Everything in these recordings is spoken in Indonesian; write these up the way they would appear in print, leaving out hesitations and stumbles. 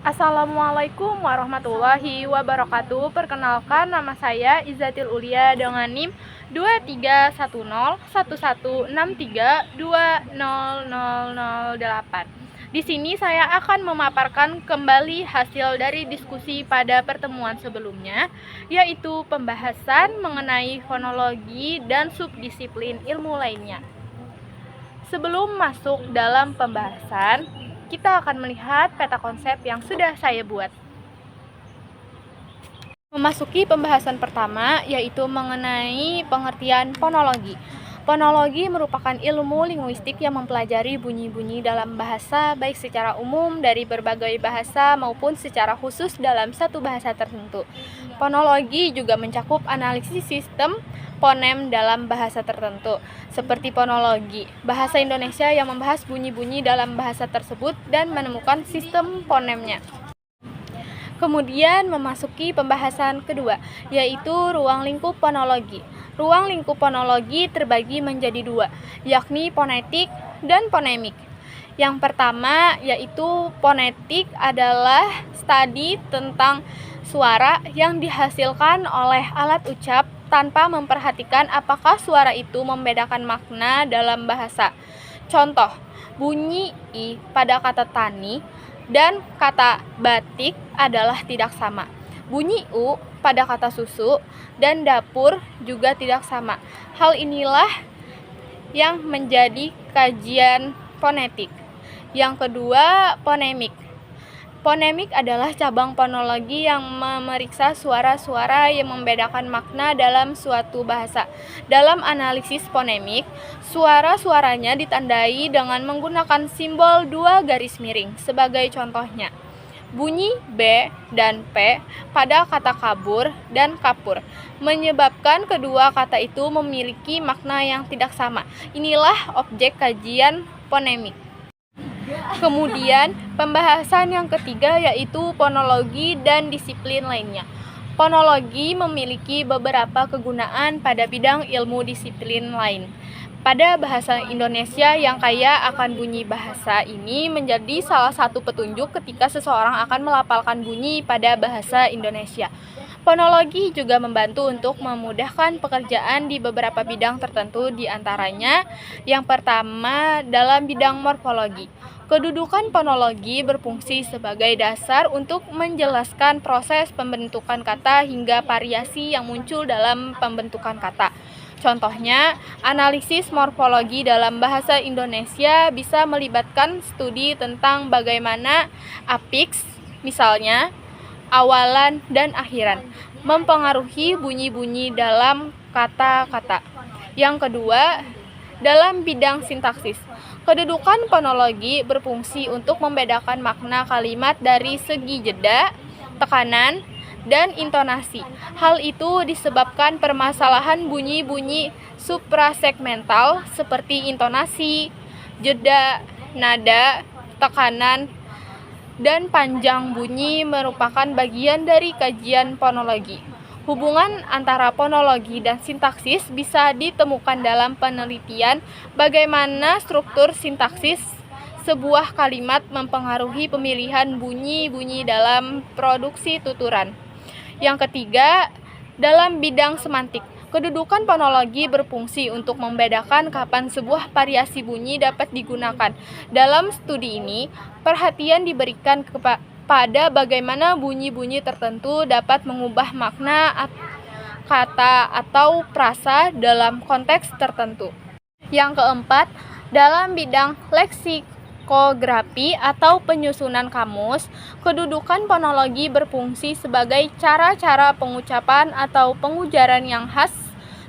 Assalamualaikum warahmatullahi wabarakatuh. Perkenalkan, nama saya Izzatil Ulia dengan NIM 23101163200008. Di sini saya akan memaparkan kembali hasil dari diskusi pada pertemuan sebelumnya, yaitu pembahasan mengenai fonologi dan subdisiplin ilmu lainnya. Sebelum masuk dalam pembahasan, kita akan melihat peta konsep yang sudah saya buat. Memasuki pembahasan pertama, yaitu mengenai pengertian fonologi. Fonologi merupakan ilmu linguistik yang mempelajari bunyi-bunyi dalam bahasa, baik secara umum dari berbagai bahasa maupun secara khusus dalam satu bahasa tertentu. Fonologi juga mencakup analisis sistem fonem dalam bahasa tertentu, seperti fonologi bahasa Indonesia yang membahas bunyi-bunyi dalam bahasa tersebut dan menemukan sistem fonemnya. Kemudian memasuki pembahasan kedua, yaitu ruang lingkup fonologi. Ruang lingkup fonologi terbagi menjadi dua, yakni fonetik dan fonemik. Yang pertama yaitu fonetik adalah studi tentang suara yang dihasilkan oleh alat ucap tanpa memperhatikan apakah suara itu membedakan makna dalam bahasa. Contoh, bunyi i pada kata tani dan kata batik adalah tidak sama. Bunyi u pada kata susu dan dapur juga tidak sama. Hal inilah yang menjadi kajian fonetik. Yang kedua, fonemik. Fonemik adalah cabang fonologi yang memeriksa suara-suara yang membedakan makna dalam suatu bahasa. Dalam analisis fonemik, suara-suaranya ditandai dengan menggunakan simbol dua garis miring. Sebagai contohnya, bunyi B dan P pada kata kabur dan kapur menyebabkan kedua kata itu memiliki makna yang tidak sama. Inilah objek kajian fonemik. Kemudian, pembahasan yang ketiga yaitu fonologi dan disiplin lainnya. Fonologi memiliki beberapa kegunaan pada bidang ilmu disiplin lain. Pada bahasa Indonesia yang kaya akan bunyi bahasa ini menjadi salah satu petunjuk ketika seseorang akan melafalkan bunyi pada bahasa Indonesia. Fonologi juga membantu untuk memudahkan pekerjaan di beberapa bidang tertentu, di antaranya yang pertama dalam bidang morfologi. Kedudukan fonologi berfungsi sebagai dasar untuk menjelaskan proses pembentukan kata hingga variasi yang muncul dalam pembentukan kata. Contohnya, analisis morfologi dalam bahasa Indonesia bisa melibatkan studi tentang bagaimana afiks, misalnya awalan dan akhiran, mempengaruhi bunyi-bunyi dalam kata-kata. Yang kedua, dalam bidang sintaksis. Kedudukan fonologi berfungsi untuk membedakan makna kalimat dari segi jeda, tekanan, dan intonasi. Hal itu disebabkan permasalahan bunyi-bunyi suprasegmental seperti intonasi, jeda, nada, tekanan, dan panjang bunyi merupakan bagian dari kajian fonologi. Hubungan antara fonologi dan sintaksis bisa ditemukan dalam penelitian bagaimana struktur sintaksis sebuah kalimat mempengaruhi pemilihan bunyi-bunyi dalam produksi tuturan. Yang ketiga, dalam bidang semantik. Kedudukan fonologi berfungsi untuk membedakan kapan sebuah variasi bunyi dapat digunakan. Dalam studi ini, perhatian diberikan pada bagaimana bunyi-bunyi tertentu dapat mengubah makna kata atau frasa dalam konteks tertentu. Yang keempat, dalam bidang leksikografi atau penyusunan kamus, kedudukan fonologi berfungsi sebagai cara-cara pengucapan atau pengujaran yang khas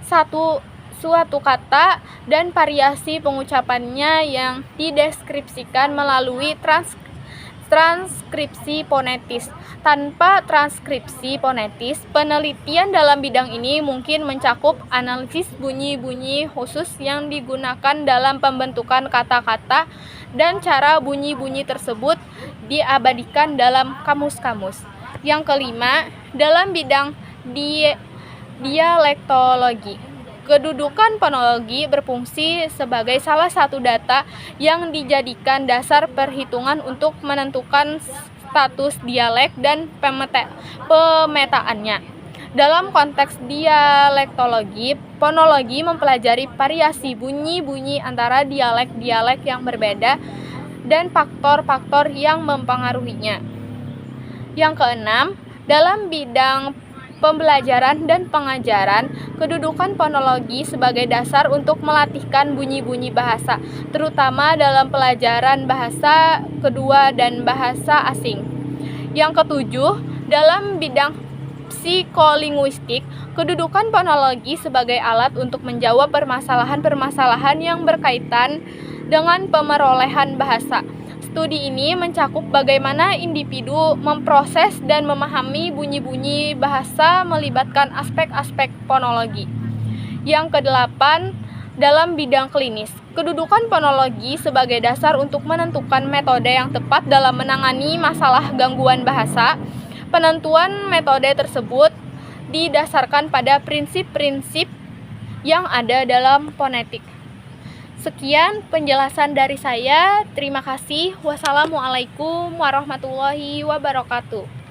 suatu kata dan variasi pengucapannya yang dideskripsikan melalui transkripsi fonetis. Tanpa transkripsi fonetis, penelitian dalam bidang ini mungkin mencakup analisis bunyi-bunyi khusus yang digunakan dalam pembentukan kata-kata dan cara bunyi-bunyi tersebut diabadikan dalam kamus-kamus. Yang kelima, dalam bidang dialektologi. Kedudukan fonologi berfungsi sebagai salah satu data yang dijadikan dasar perhitungan untuk menentukan status dialek dan pemetaannya. Dalam konteks dialektologi, fonologi mempelajari variasi bunyi-bunyi antara dialek-dialek yang berbeda dan faktor-faktor yang mempengaruhinya. Yang keenam, dalam bidang pembelajaran dan pengajaran, kedudukan fonologi sebagai dasar untuk melatihkan bunyi-bunyi bahasa, terutama dalam pelajaran bahasa kedua dan bahasa asing. Yang ketujuh, dalam bidang psikolinguistik, kedudukan fonologi sebagai alat untuk menjawab permasalahan-permasalahan yang berkaitan dengan pemerolehan bahasa. Studi ini mencakup bagaimana individu memproses dan memahami bunyi-bunyi bahasa melibatkan aspek-aspek fonologi. Yang kedelapan, dalam bidang klinis, kedudukan fonologi sebagai dasar untuk menentukan metode yang tepat dalam menangani masalah gangguan bahasa. Penentuan metode tersebut didasarkan pada prinsip-prinsip yang ada dalam fonetik. Sekian penjelasan dari saya. Terima kasih. Wassalamualaikum warahmatullahi wabarakatuh.